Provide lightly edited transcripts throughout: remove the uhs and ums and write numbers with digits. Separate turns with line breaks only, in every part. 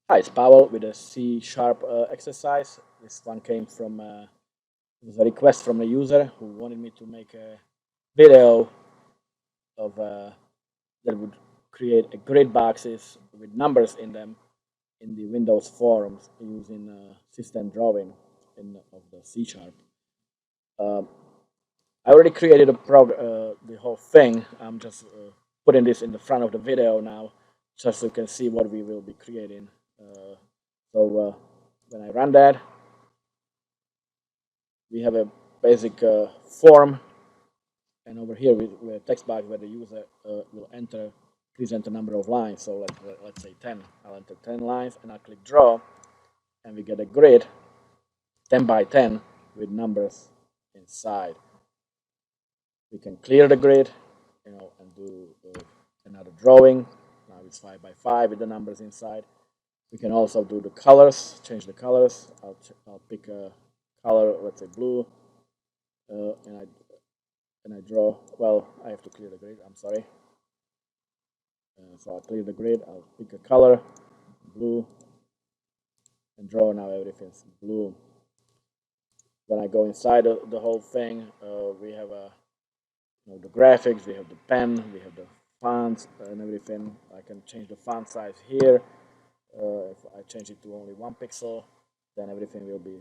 Hi, it's Pavel with a C sharp exercise. This one came from it was a request from a user who wanted me to make a video of that would create a grid boxes with numbers in them in the Windows forms using System.Drawing in of the C sharp. Um, I already created the whole thing. I'm just putting this in the front of the video now, just so you can see what we will be creating. So when I run that, we have a basic form, and over here we have a text box where the user will enter, please enter number of lines. So let's say 10. I'll enter 10 lines, and I'll click draw, and we get a grid 10 by 10 with numbers inside. We can clear the grid, and do another drawing. Now it's 5 by 5 with the numbers inside. We can also do the colors, change the colors. I'll pick a color, let's say blue, uh, and I and I draw. Well, I have to clear the grid. I'm sorry. So I'll clear the grid. I'll pick a color, blue, and draw. Now everything's blue. When I go inside the whole thing, we have the graphics, we have the pen, we have the fonts and everything. I can change the font size here. If I change it to only 1 pixel, then everything will be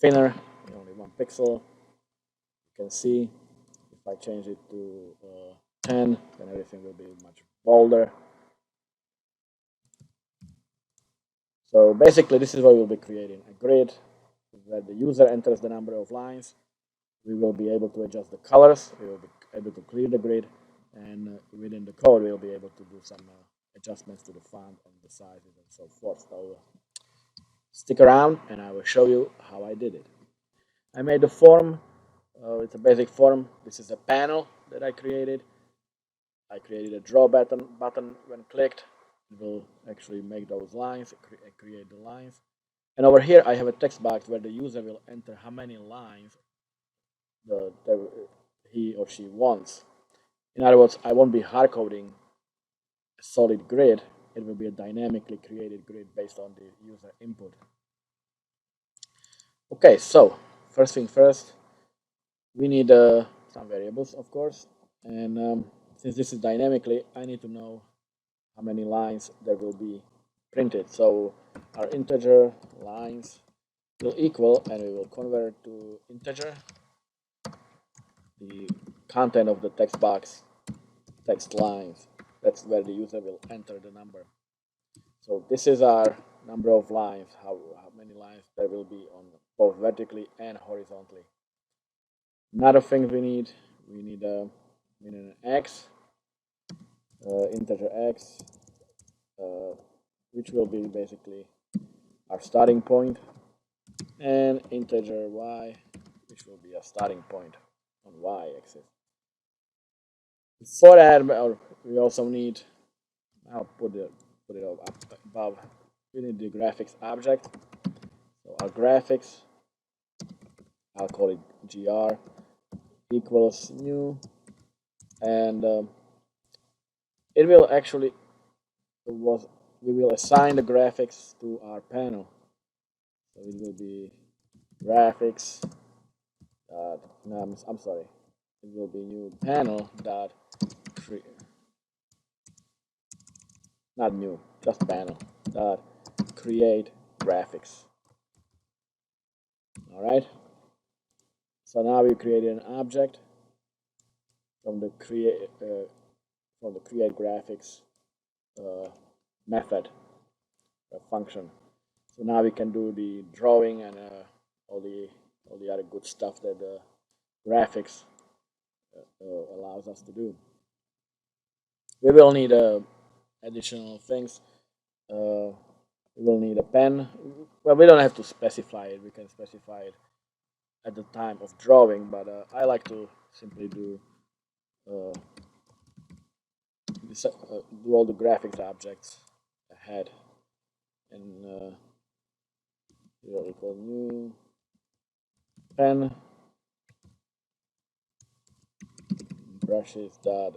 thinner, only 1 pixel. You can see if I change it to 10, then everything will be much bolder. So basically, this is what we'll be creating a grid where the user enters the number of lines. We will be able to adjust the colors. We will be able to clear the grid, and within the code, we'll be able to do some adjustments to the font and the sizes and so forth. So stick around, and I will show you how I did it. I made a form. It's a basic form. This is a panel that I created. I created a draw button when clicked. It will actually make those lines, create the lines. And over here, I have a text box where the user will enter how many lines the he or she wants. In other words, I won't be hard coding a solid grid. It will be a dynamically created grid based on the user input. Okay, so first thing first, we need some variables, of course. And since this is dynamically, I need to know how many lines there will be printed. So our integer lines will equal, and we will convert to integer the content of the text box, text lines. That's where the user will enter the number. So this is our number of lines, how many lines there will be on both vertically and horizontally. Another thing we need an x, integer x, uh, which will be basically our starting point, and integer y, which will be a starting point on y-axis. For that, we also need, I'll put it up above. We need the graphics object. So our graphics, I'll call it gr equals new, and it will actually was we will assign the graphics to our panel. So it will be graphics. No, I'm sorry. It will be new panel dot not new, just panel dot create graphics. All right. So now we created an object from the create graphics method function. So now we can do the drawing and all the other good stuff that the graphics allows us to do. We will need additional things. We will need a pen. Well, we don't have to specify it. We can specify it at the time of drawing, but I like to simply uh, do all the graphics objects ahead, and will equal new pen brushes dot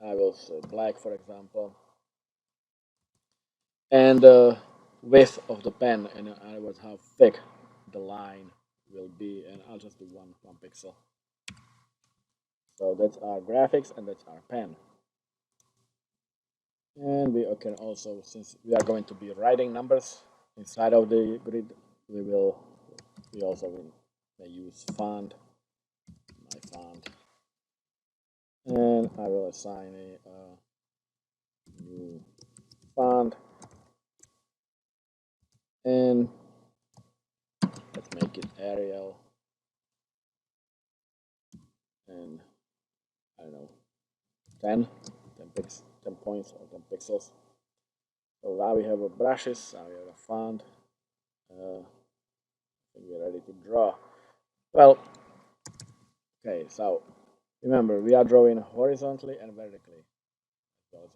I will say black, for example, and width of the pen, and in other words, how thick the line will be. And I'll just do one pixel. So that's our graphics, and that's our pen. And we can also, since we are going to be writing numbers inside of the grid, we also may use font, my font, and I will assign a new font, and let's make it Arial, and I don't know, 10 points or 10 pixels. So now we have a brushes, now we have a font, and we're ready to draw. Well, okay, so remember, we are drawing horizontally and vertically.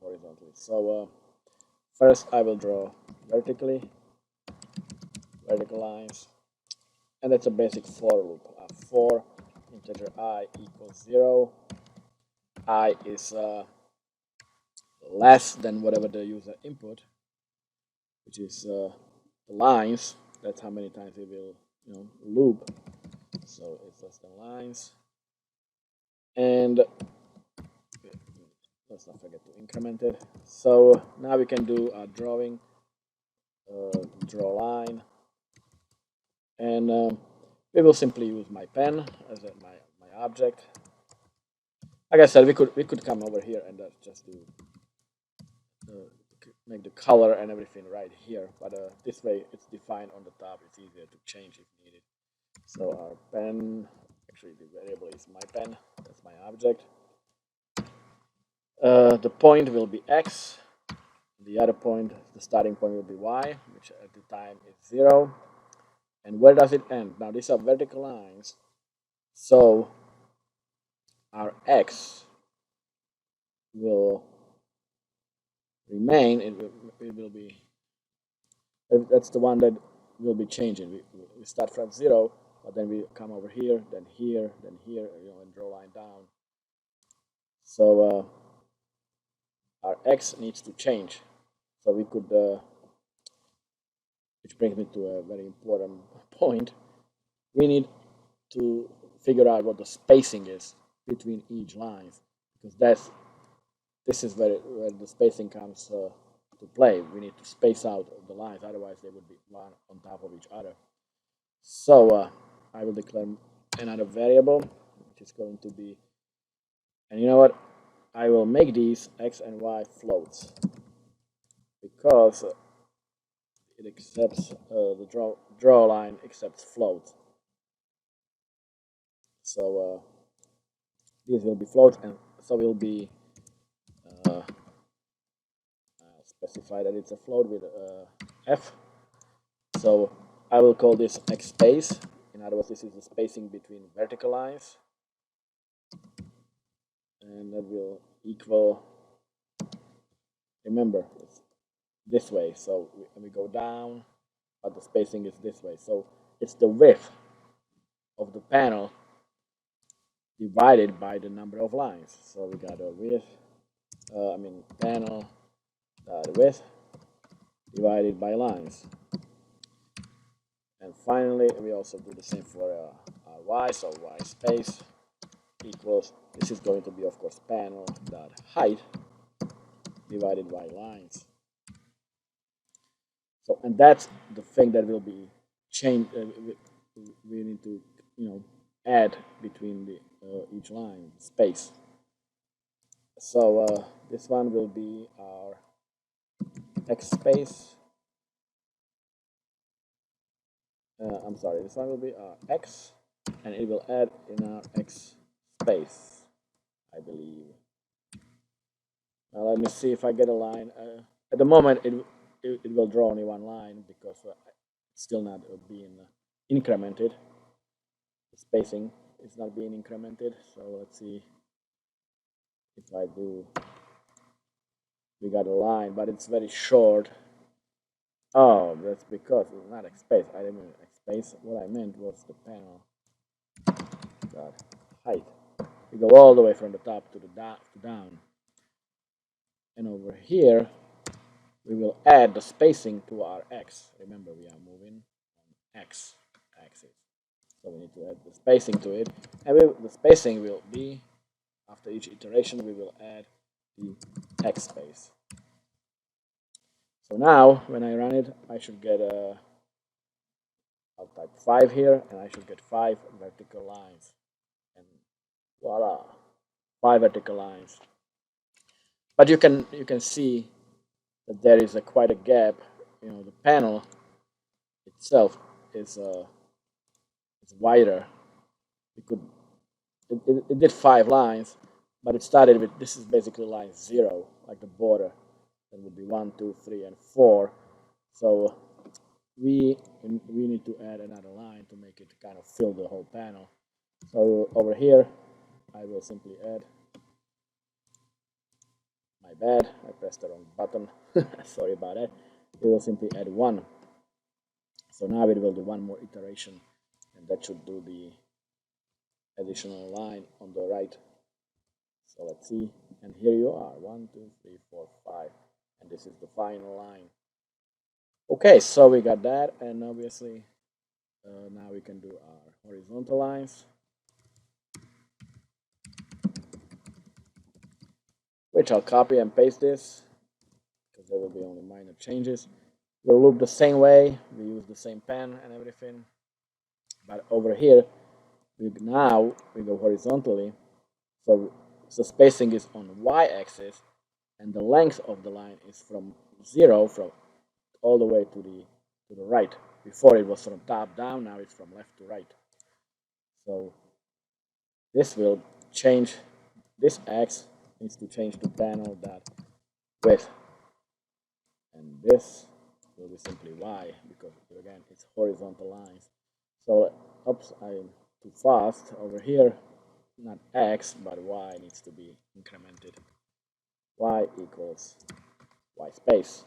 Horizontally. So first I will draw vertically, vertical lines, and that's a basic for loop. For integer I equals 0. I is less than whatever the user input, which is the lines. That's how many times it will, loop. So it's less than lines, and let's not forget to increment it. So now we can do a drawing, draw line, and we will simply use my pen as my object. Like I said, we could come over here and just do make the color and everything right here, but this way it's defined on the top. It's easier to change if needed. So our pen, actually the variable is my pen. That's my object. The point will be x. The other point, the starting point will be y, which at the time is 0. And where does it end? Now these are vertical lines, so our x will remain. It will be, that's the one that will be changing. We start from 0, but then we come over here, then here, and draw a line down. So our x needs to change. So we could, which brings me to a very important point. We need to figure out what the spacing is between each line, because this is where the spacing comes to play. We need to space out the lines, otherwise they would be one on top of each other. So I will declare another variable, which is going to be, and you know what? I will make these x and y floats, because it accepts the draw line accepts float. So these will be floats, and so will be specify that it's a float with f. So I will call this x space. In other words, this is the spacing between vertical lines, and that will equal, remember, it's this way. So we go down, but the spacing is this way. So it's the width of the panel divided by the number of lines. So we got a width, panel width divided by lines. And finally, we also do the same for y. So y space equals, this is going to be, of course, panel dot height divided by lines. So, and that's the thing that will be changed. We need to, add between the each line space. So this one will be our x space. I'm sorry, this one will be our x, and it will add in our x space, I believe. Now let me see if I get a line. At the moment, it will draw only one line, because it's still not being incremented. The spacing is not being incremented. So let's see if I do. We got a line, but it's very short. Oh, that's because it's not X space. I didn't mean X space. What I meant was the panel dot height. We go all the way from the top to the down. And over here, we will add the spacing to our x. Remember, we are moving on x axis, so we need to add the spacing to it, and the spacing will be, after each iteration, we will add the x space. So now, when I run it, I should get I'll type 5 here, and I should get 5 vertical lines, and voila, 5 vertical lines. But you can see that there is quite a gap. The panel itself is wider. It did 5 lines, but it started with, this is basically line 0, like the border. That would be 1, 2, 3, and 4. So we need to add another line to make it kind of fill the whole panel. So over here, I will simply add. My bad, I pressed the wrong button. Sorry about that. We will simply add 1. So now it will do one more iteration, and that should do the additional line on the right. So let's see, and here you are, 1, 2, 3, 4, 5, and this is the final line. Okay, so we got that, and obviously now we can do our horizontal lines, which I'll copy and paste this because there will be only minor changes. We'll loop the same way, we use the same pen and everything, but over here we go horizontally, so spacing is on the y-axis, and the length of the line is from 0 from all the way to the right. Before it was from top down, now it's from left to right. So this will change. This x needs to change to panel dot width, and this will be simply y, because again it's horizontal lines. So oops, I'm too fast over here. Not x, but y needs to be incremented. Y equals y space.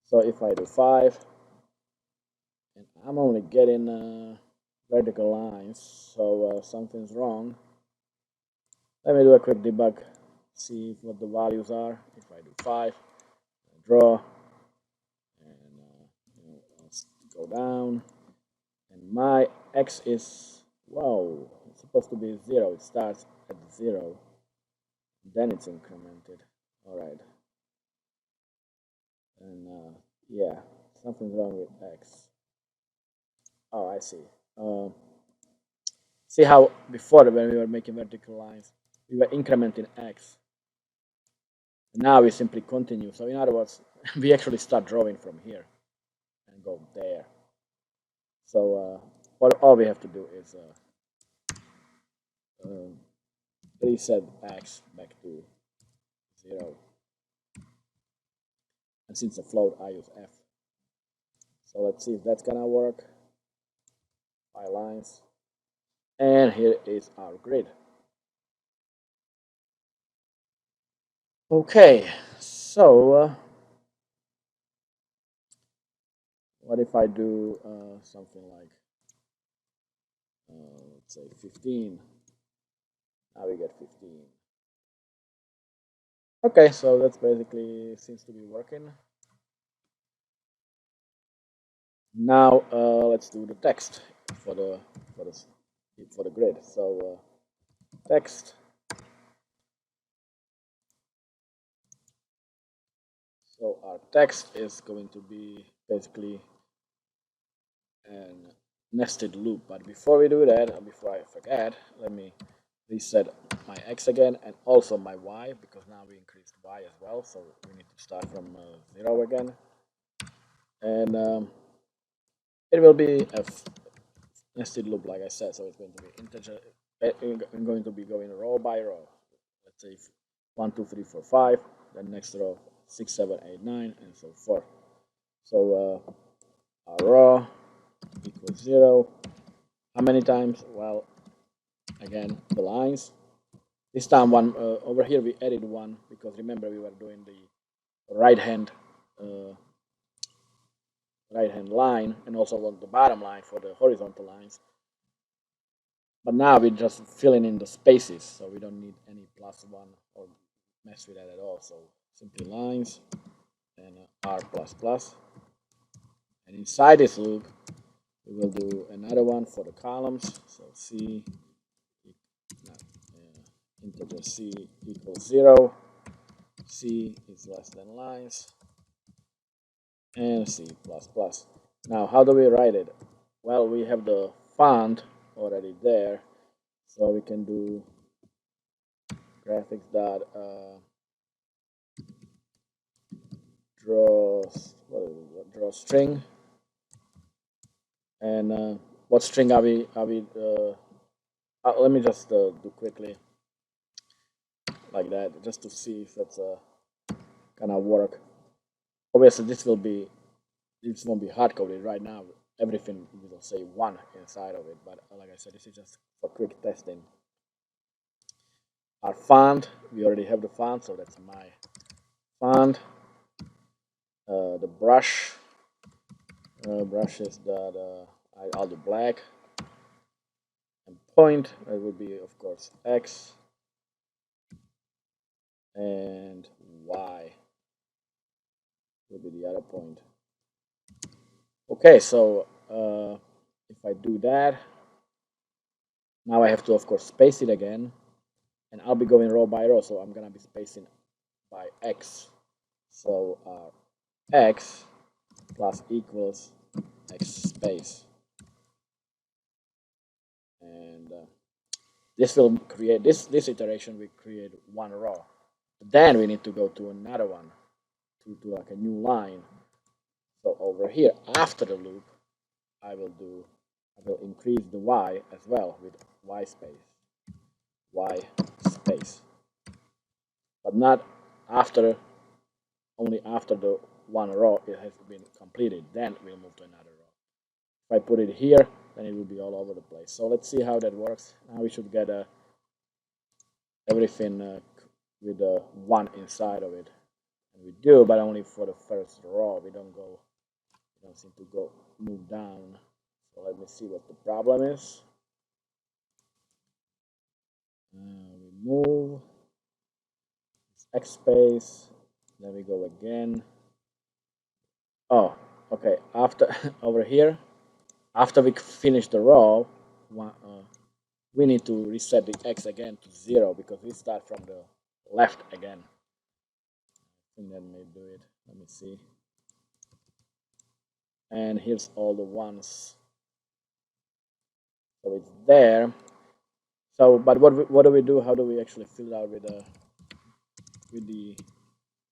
So if I do 5, and I'm only getting vertical lines, so something's wrong. Let me do a quick debug, see what the values are. If I do 5, I draw, and let's go down, and my x is, wow, it's supposed to be 0. It starts at 0, then it's incremented. All right, and yeah, something's wrong with x. Oh, I see. See how before, when we were making vertical lines, we were incrementing x. And now we simply continue. So in other words, we actually start drawing from here and go there. So all we have to do is reset x back to 0. And since the float, I use f. So let's see if that's gonna work. 5 lines. And here is our grid. Okay, so what if I do something like, let's say 15? Now we get 15. Okay, so that's basically seems to be working. Now let's do the text for the grid. So text. So our text is going to be basically a nested loop. But before we do that, before I forget, let me reset my x again and also my y, because now we increased y as well. So we need to start from 0 again. And it will be a nested loop, like I said. So it's going to be integer. I'm going to be going row by row. Let's say 1, 2, 3, 4, 5. Then next row 6, 7, 8, 9, and so forth. So our row equals 0. How many times? Well, again, the lines. This time over here we added 1, because remember we were doing the right hand line, and also on the bottom line for the horizontal lines. But now we're just filling in the spaces, so we don't need any +1 or mess with that at all. So simply lines and R plus plus. And inside this loop, we will do another one for the columns. So C, not, integer C equals 0. C is less than lines. And C plus plus. Now, how do we write it? Well, we have the font already there. So we can do graphics dot draw string, and what string are we let me just do quickly like that just to see if that's gonna work. Obviously this won't be hard coded right now. Everything will say 1 inside of it, but like I said, this is just for quick testing. Our font, we already have the font, so that's my font. The brush is that I'll do black, and point it would be of course X, and Y will be the other point. Okay, so if I do that, now I have to of course space it again, and I'll be going row by row, so I'm gonna be spacing by X. So X plus equals X space, and this will create this iteration. We create one row. Then we need to go to another one to do like a new line. So over here after the loop, I will increase the Y as well with Y space, but not after, only after the one row it has been completed. Then we'll move to another row. If I put it here, then it will be all over the place. So let's see how that works. Now we should get everything with a 1 inside of it. And we do, but only for the first row. We don't seem to move down. So let me see what the problem is. We move X space, then we go again. Oh, okay. After over here, after we finish the row, we need to reset the X again to 0 because we start from the left again. I think that may do it. Let me see. And here's all the ones. So it's there. So, but what do we do? How do we actually fill it out with the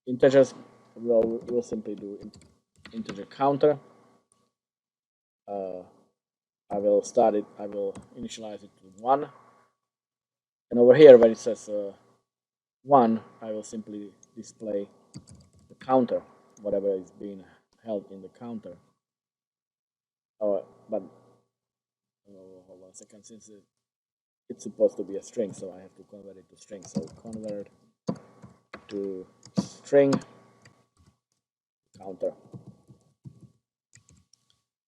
integers? We'll simply do integer counter. I will initialize it to 1. And over here, when it says 1, I will simply display the counter, whatever is being held in the counter. Oh, but hold on a second, since it's supposed to be a string, so I have to convert it to string. So convert to string counter.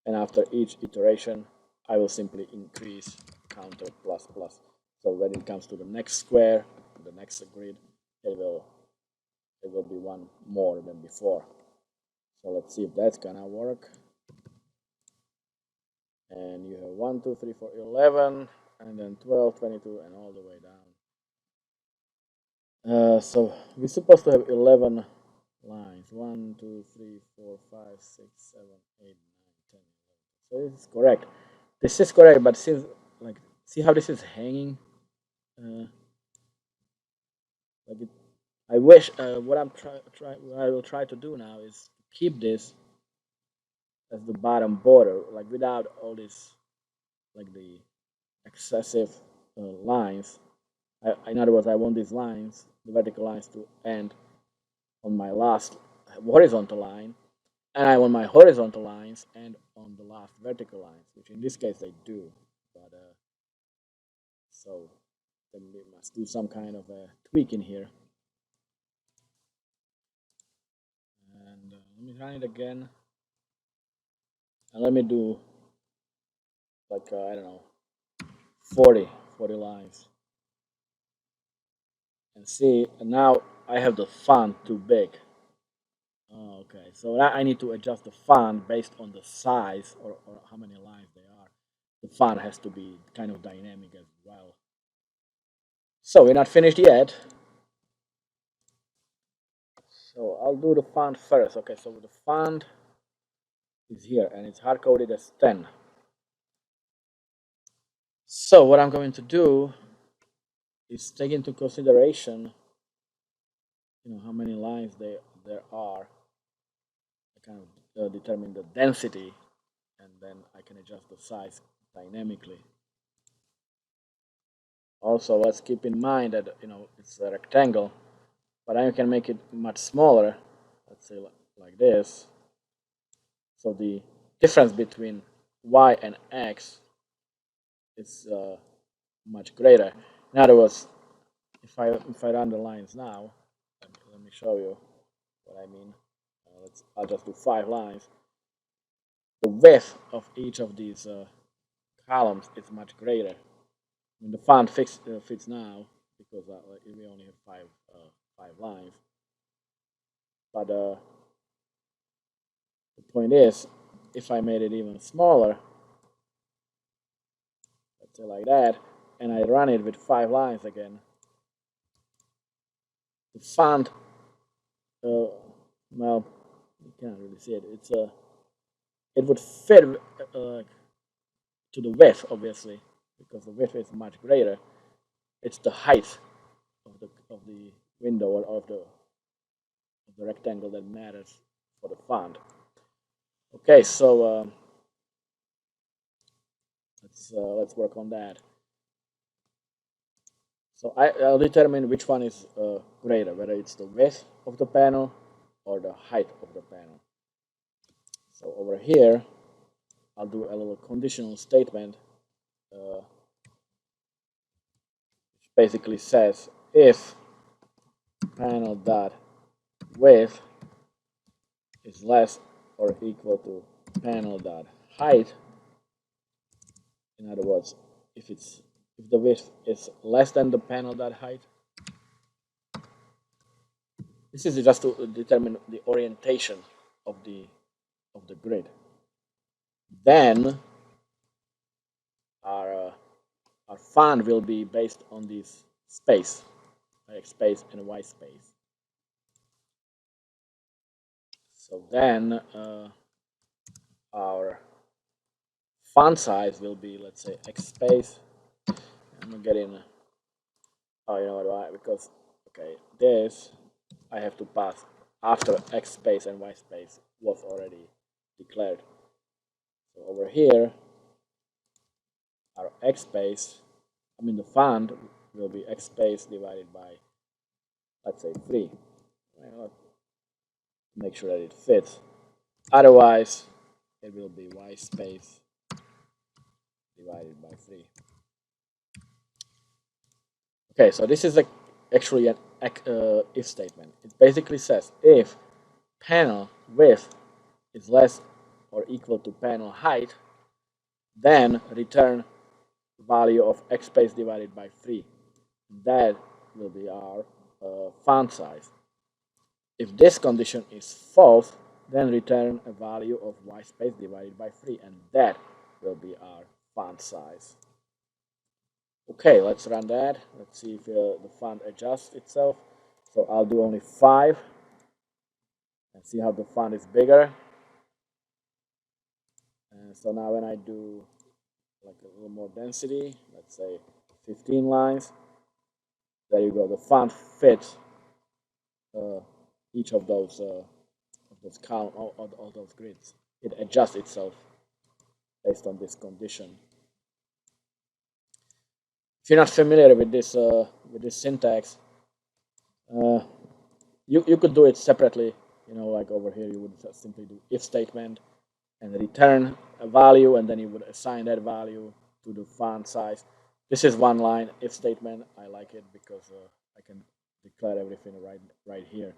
And after each iteration, I will simply increase counter plus plus. So when it comes to the next square, the next grid, it will be 1 more than before. So let's see if that's gonna work. And you have 1, 2, 3, 4, 11, and then 12, 22, and all the way down. So we're supposed to have 11 lines. 1, 2, 3, 4, 5, 6, 7, 8, 9, 10, 11. So this is correct. This is correct, but since see how this is hanging? I wish what I will try to do now is keep this as the bottom border, like without all this, like the excessive lines. In other words, I want these lines, the vertical lines, to end on my last horizontal line, and I want my horizontal lines end on the last vertical lines, which in this case they do. But so then we must do some kind of a tweak in here. And let me run it again. And let me do like, I don't know, 40 lines. And see, and now I have the font too big. Okay, so I need to adjust the font based on the size or how many lines they are. The font has to be kind of dynamic as well. So we're not finished yet. So I'll do the font first. Okay, so the font is here and it's hard coded as 10. So what I'm going to do is take into consideration, how many lines there are. I kind of determine the density, and then I can adjust the size dynamically. Also, let's keep in mind that it's a rectangle, but I can make it much smaller. Let's say like this. So the difference between y and x is much greater. In other words, if I run the lines now, let me show you what I mean. I'll just do 5 lines. The width of each of these columns is much greater. I mean, the font fits now because we only have five lines. But the point is, if I made it even smaller, let's say like that, and I run it with 5 lines again, the font, well, you can't really see it. It would fit to the width, obviously, because the width is much greater. It's the height of the window or of the rectangle that matters for the font. Okay, so let's work on that. So I'll determine which one is greater, whether it's the width of the panel or the height of the panel. So over here, I'll do a little conditional statement, which basically says if panel dot width is less or equal to panel dot height. In other words, if the width is less than the panel dot height, this is just to determine the orientation of the grid. Then our font will be based on this space, X space and Y space. So then our font size will be, let's say, X space. I'm getting, oh, you know what, why? Because, okay, this I have to pass after X space and Y space was already declared. So over here, our X space, the font will be X space divided by, let's say, 3. Make sure that it fits. Otherwise, it will be Y space divided by 3. Okay, so this is actually an if statement. It basically says if panel width is less or equal to panel height, then return value of X space divided by 3. That will be our font size. If this condition is false, then return a value of Y space divided by 3, and that will be our font size. Okay, let's run that. Let's see if the font adjusts itself. So I'll do only 5 and see how the font is bigger. And so now when I do like a little more density, let's say 15 lines, there you go. The font fits each of those columns, all those grids. It adjusts itself based on this condition. If you're not familiar with this syntax, you could do it separately. Like over here, you would simply do if statement and return a value, and then you would assign that value to the font size. This is one line if statement. I like it because I can declare everything right here.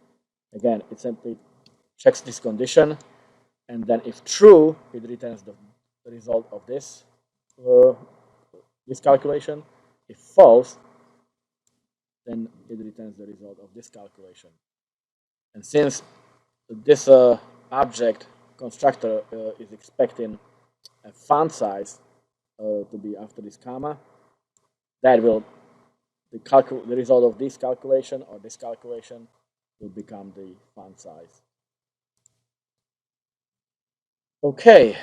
Again, it simply checks this condition, and then if true, it returns the result of this calculation. If false, then it returns the result of this calculation. And since this object constructor is expecting a font size to be after this comma, that will the result of this calculation or this calculation will become the font size. Okay,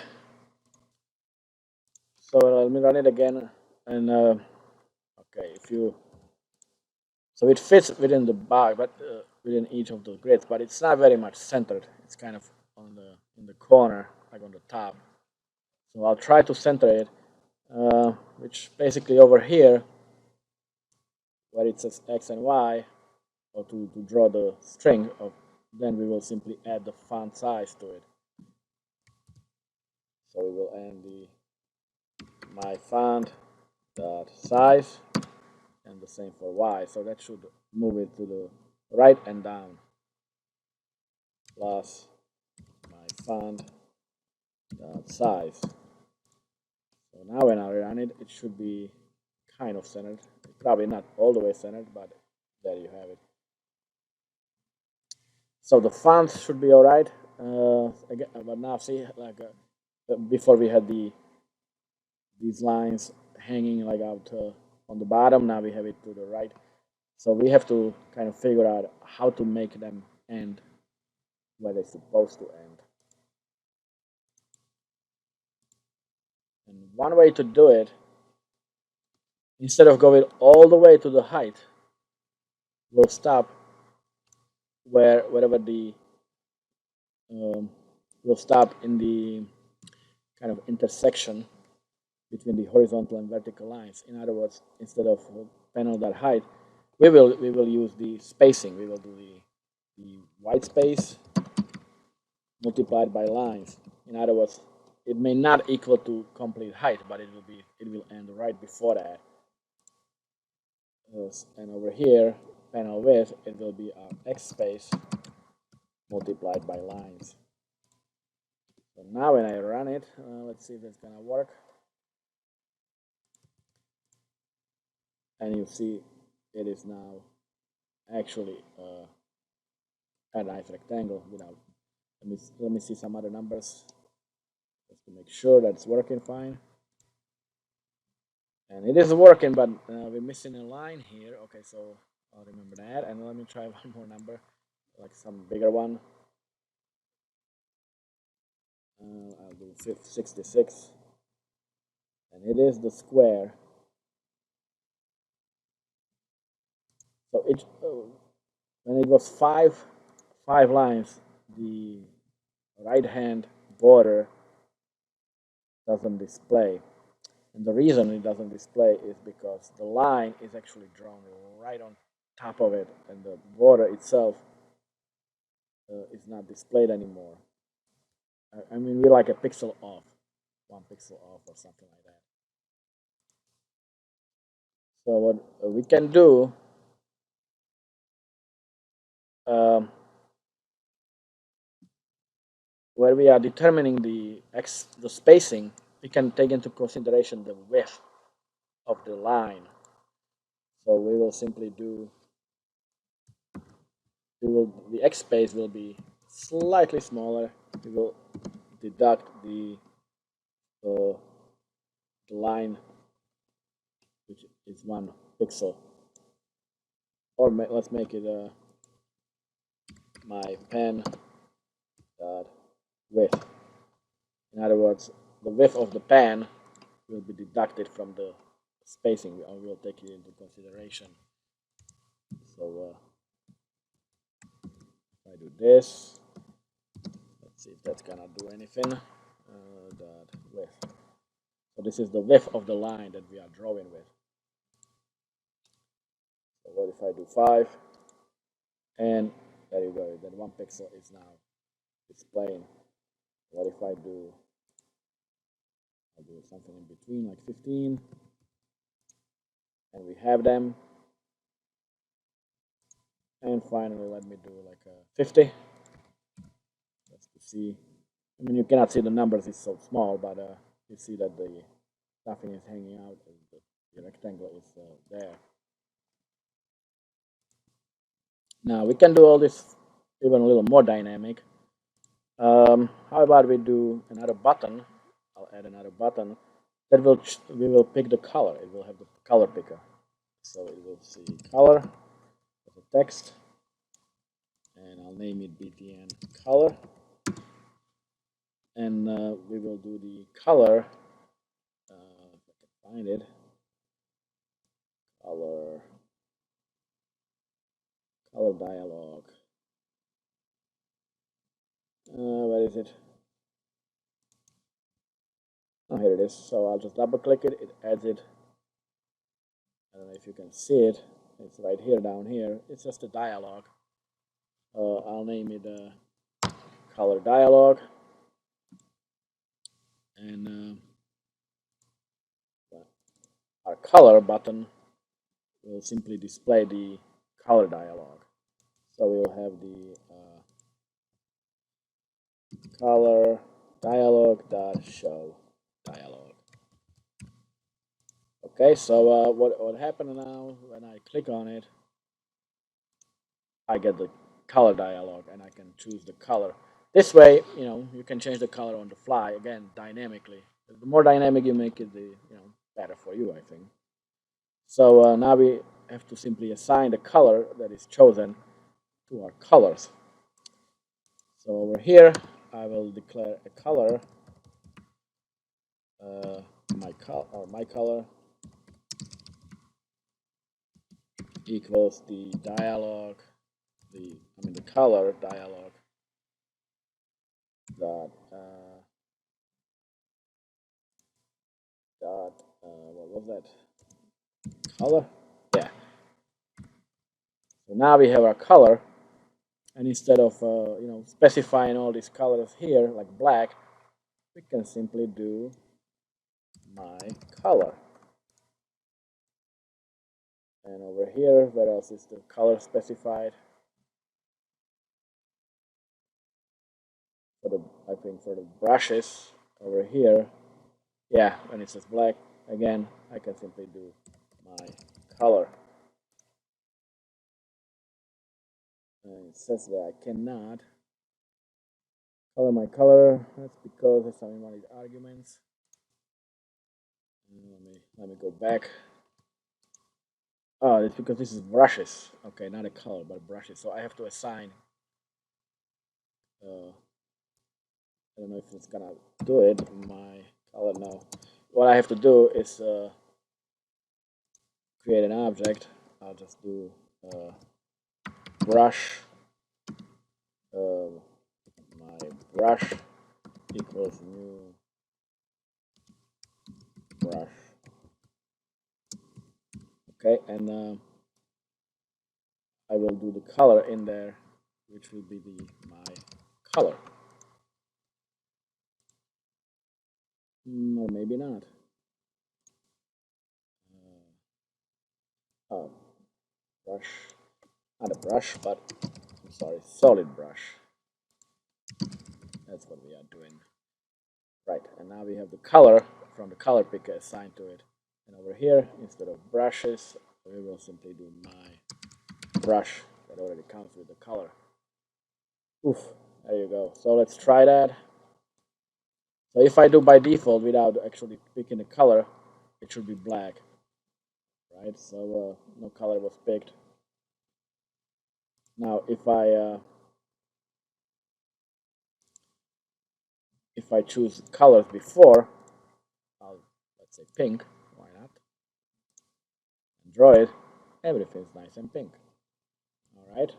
so let me run it again, and okay, if you so it fits within the bar, but within each of the grids, but it's not very much centered. It's kind of on the in the corner, like on the top. So I'll try to center it, which basically over here, where it says X and Y, or to draw the string of, then we will simply add the font size to it. So we will add the my font dot size, and the same for Y. So that should move it to the right and down. Plus my font dot size. So now when I run it, it should be kind of centered. Probably not all the way centered, but there you have it. So the font should be all right. Again, but now see, like before we had these lines hanging like out on the bottom. Now we have it to the right. So we have to kind of figure out how to make them end where they're supposed to end. And one way to do it, instead of going all the way to the height, we'll stop wherever the we'll stop in the kind of intersection between the horizontal and vertical lines. In other words, instead of panel that height, we will use the spacing. We will do the white space multiplied by lines. In other words, it may not equal to complete height, but it will end right before that. And over here, panel width, it will be our X space multiplied by lines. So now when I run it, let's see if it's gonna work. And you see it is now actually a nice rectangle without. Let me see some other numbers just to make sure that it's working fine. And it is working, but we're missing a line here. Okay, so I'll remember that. And let me try one more number, like some bigger one. I'll do 66. And it is the square. So it when it was five lines, the right hand border doesn't display. And the reason it doesn't display is because the line is actually drawn right on top of it, and the border itself is not displayed anymore. I mean, we're like a pixel off, 1 pixel off, or something like that. So what we can do, um, where we are determining the spacing, we can take into consideration the width of the line. So we will simply do the X space will be slightly smaller. We will deduct uh, the line, which is 1 pixel, or let's make it my pen dot width. In other words, the width of the pen will be deducted from the spacing. We will take it into consideration. So if I do this, let's see if that's gonna do anything. Dot width. So this is the width of the line that we are drawing with. So what if I do 5? And there you go. Then 1 pixel is now displaying. What if I'll do something in between, like 15, and we have them. And finally, let me do like a 50, just to see. I mean, you cannot see the numbers; it's so small, but you see that the nothing is hanging out, and the rectangle is there. Now we can do all this even a little more dynamic. How about we do another button? I'll add another button that will we will pick the color. It will have the color picker, so it will see color as a text, and I'll name it btn color, and we will do the color. If I can find it, color dialog. Where is it? Oh, here it is. So I'll just double click it. It adds it. I don't know if you can see it. It's right here, down here. It's just a dialog. I'll name it color dialog, and our color button will simply display the color dialog. So we'll have the color dialog dot show dialog. Okay, so what happened now when I click on it, I get the color dialog and I can choose the color. This way, you can change the color on the fly, again, dynamically. The more dynamic you make it, the better for you, I think. So now we have to simply assign the color that is chosen to our colors. So over here, I will declare a color, my color equals the dialog, the color dialog dot what was that? Color, yeah. So now we have our color, and instead of specifying all these colors here like black, we can simply do my color. And over here, where else is the color specified? I think for the brushes over here, yeah, when it says black, again, I can simply do my color. And it says that I cannot color my color. That's because it's having one of the arguments. Let me go back. Oh, it's because this is brushes. Okay, not a color, but brushes. So I have to assign. I don't know if it's gonna do it. My color now. What I have to do is create an object. I'll just do brush. My brush equals new brush. Okay, and I will do the color in there, which will be my color. Or maybe not. Oh, brush, not a brush, but I'm sorry, solid brush. That's what we are doing. Right, and now we have the color from the color picker assigned to it. And over here, instead of brushes, we will simply do my brush that already comes with the color. Oof, there you go. So let's try that. So if I do by default without actually picking the color, it should be black, right? So no color was picked. Now if I choose colors before, let's say pink, why not? And draw it, everything's nice and pink. All right.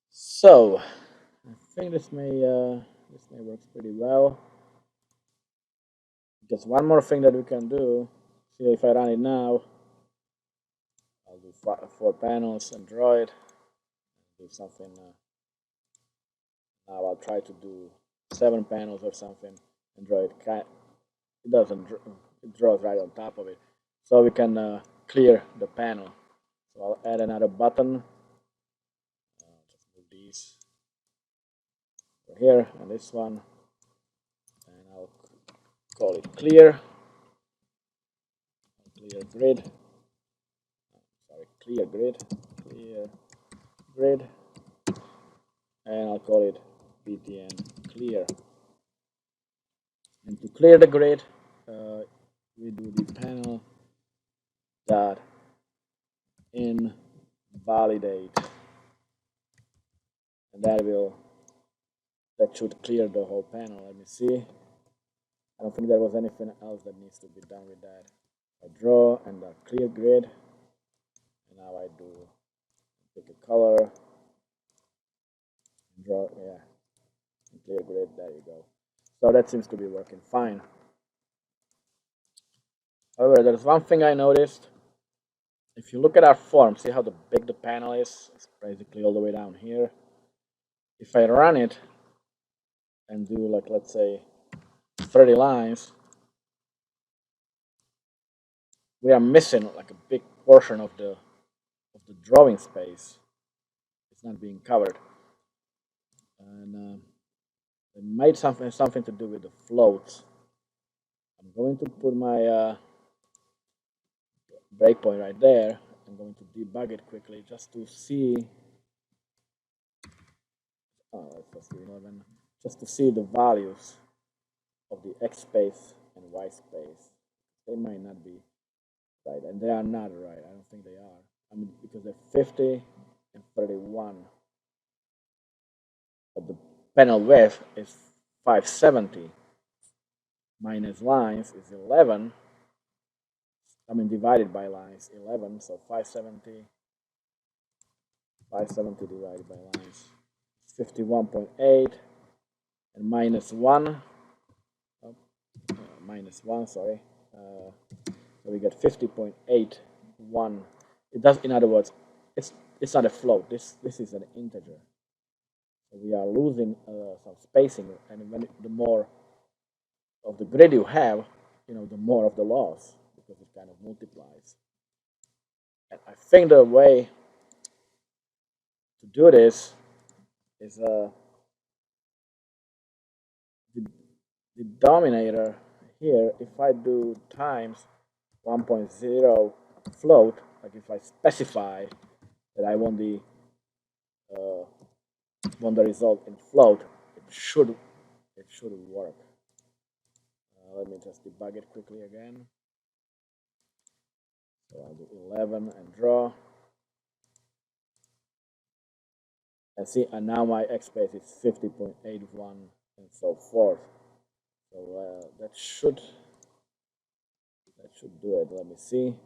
So I think this may work pretty well. Just one more thing that we can do. See if I run it now. I'll do 4 panels and draw it. Do something. Now I'll try to do 7 panels or something and draw it. It doesn't. It draws right on top of it. So we can clear the panel. So I'll add another button. Just move these over here and this one, and I'll call it clear. Clear grid. Sorry, clear grid, and I'll call it btn clear. And to clear the grid, we do the panel dot invalidate, and that should clear the whole panel. Let me see. I don't think there was anything else that needs to be done with that. I draw and clear grid, and now I do pick a color, draw, yeah, and clear grid. There you go. So that seems to be working fine. However, there's one thing I noticed. If you look at our form, see how big the panel is? It's basically all the way down here. If I run it and do, like, let's say 30 lines, we are missing like a big portion of the drawing space. It's not being covered, and it might something to do with the floats. I'm going to put my breakpoint right there. I'm going to debug it quickly just to see. Just to see the values of the X space and Y space. They might not be right, and they are not right. I don't think they are. I mean, because they're 50 and 31, but the panel width is 570 minus lines is 11. I mean, divided by lines 11, so 570 divided by lines is 51.8, and minus 1, minus 1, sorry. So we get 50.81. It does, in other words, it's not a float. This is an integer. So we are losing some spacing, and the more of the grid you have, the more of the loss, because it kind of multiplies. And I think the way to do this is the denominator here. If I do times 1.0 float, like if I specify that I want the result in float, it should work. Let me just debug it quickly again. So I'll do 11 and draw. And see, and now my X space is 50.81 and so forth. So that should do it. Let me see.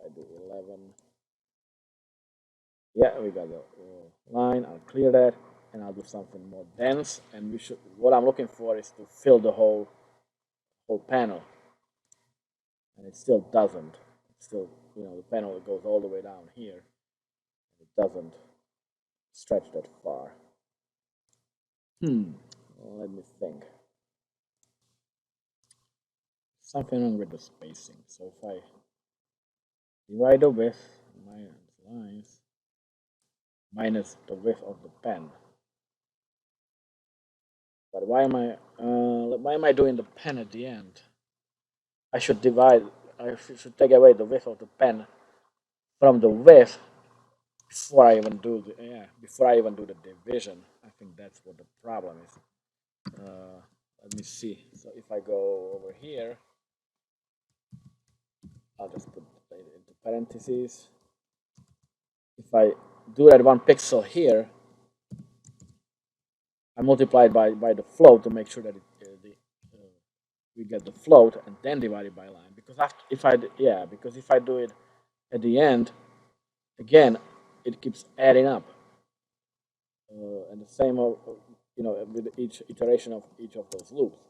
I do 11. Yeah, we got the line. I'll clear that, and I'll do something more dense. And we should. What I'm looking for is to fill the whole panel, and it still doesn't. It's still, the panel goes all the way down here. It doesn't stretch that far. Well, let me think. Something wrong with the spacing. So if I divide the width minus lines minus the width of the pen. But why am I doing the pen at the end? I should take away the width of the pen from the width before I even do the division. I think that's what the problem is. Let me see. So if I go over here, I'll just put it into parentheses. If I do that 1 pixel here, I multiply by the float to make sure that we get the float, and then divide it by line. Because if I do it at the end, again, it keeps adding up, and the same with each iteration of each of those loops.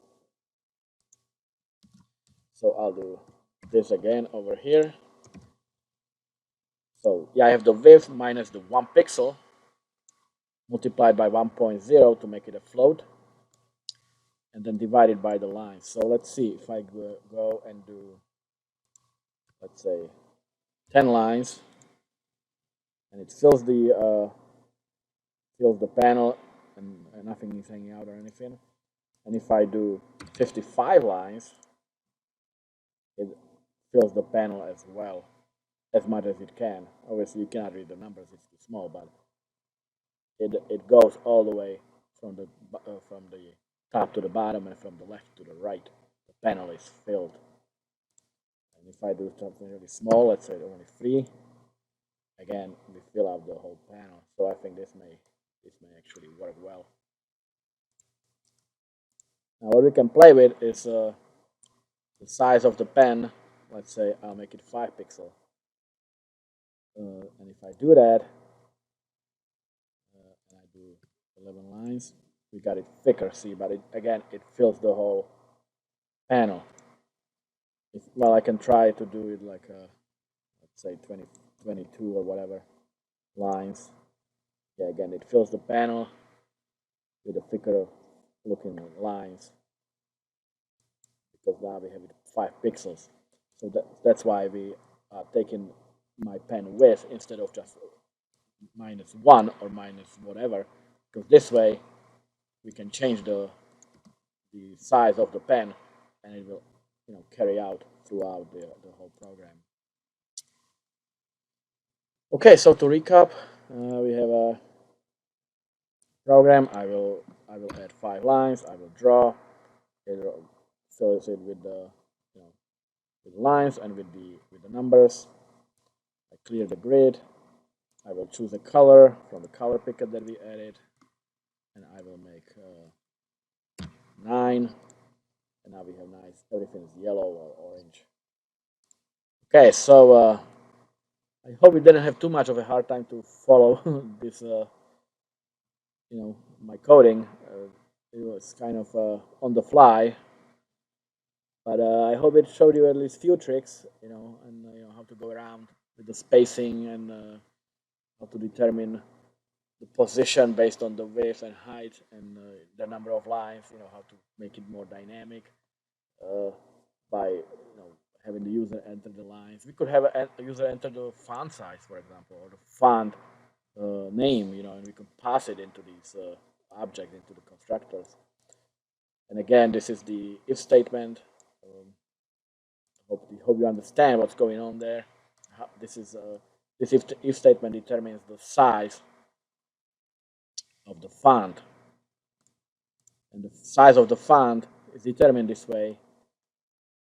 So I'll do this again over here. So yeah, I have the width minus the 1 pixel multiplied by 1.0 to make it a float, and then divided by the line. So let's see if I go and do, let's say, 10 lines, and it fills the panel, and nothing is hanging out or anything. And if I do 55 lines, it fills the panel as well, as much as it can. Obviously, you cannot read the numbers; it's too small, but it goes all the way from the top to the bottom and from the left to the right. The panel is filled. And if I do something really small, let's say only 3, again we fill out the whole panel. So I think this may actually work well. Now what we can play with is the size of the pen. Let's say I'll make it 5 pixel, and if I do that, and I do 11 lines, we got it thicker. See, but it fills the whole panel. Well, I can try to do it like let's say 20, 22 or whatever lines. Yeah, again, it fills the panel with the thicker looking lines because now we have it 5 pixels. So that's why we are taking my pen width instead of just -1 or minus whatever, because this way we can change the size of the pen and it will carry out throughout the whole program. Okay, so to recap, we have a program. I will add 5 lines. I will draw. It fills it with the with lines and with the numbers. I clear the grid. I will choose a color from the color picker that we added, and I will make 9. And now we have nice. Everything is yellow or orange. Okay, so I hope we didn't have too much of a hard time to follow this. My coding. It was kind of on the fly, but I hope it showed you at least few tricks, and how to go around with the spacing and how to determine the position based on the width and height and the number of lines. How to make it more dynamic by having the user enter the lines. We could have a user enter the font size, for example, or the font name, and we could pass it into these objects, into the constructors. And again, this is the if statement. Hope you understand what's going on there. This if statement determines the size of the font, and the size of the font is determined this way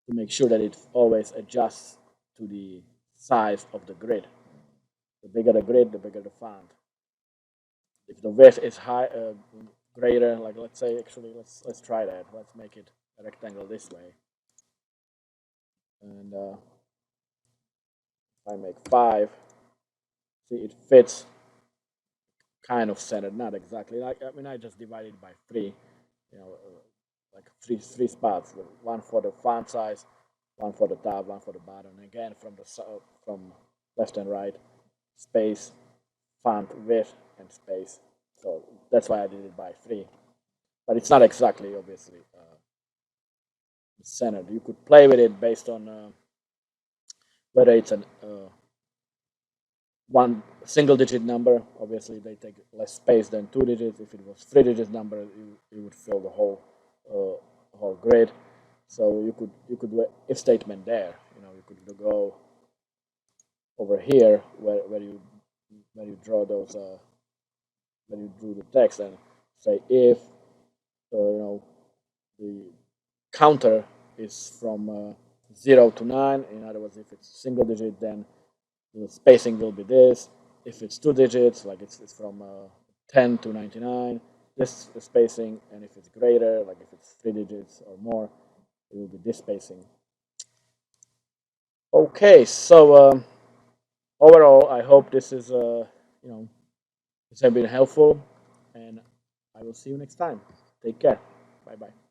to make sure that it always adjusts to the size of the grid. The bigger the grid, the bigger the font. If the width is greater, like let's say, actually, let's try that. Let's make it a rectangle this way, and if I make 5, see it fits kind of centered, not exactly. I just divided by 3, like three spots. One for the font size, one for the top, one for the bottom. And again, from left and right, space, font width, and space. So that's why I did it by 3. But it's not exactly, obviously, centered. You could play with it based on whether it's an one single digit number. Obviously, they take less space than 2 digits. If it was 3 digits number, it would fill the whole grid. So you could do an if statement there. You could go over here where you draw those when you do the text and say if the counter is from 0 to 9. In other words, if it's single digit, then the spacing will be this. If it's 2 digits, like it's from 10 to 99, this is spacing. And if it's greater, like if it's 3 digits or more, it will be this spacing. Okay, so overall, I hope this is this has been helpful, and I will see you next time. Take care. Bye bye.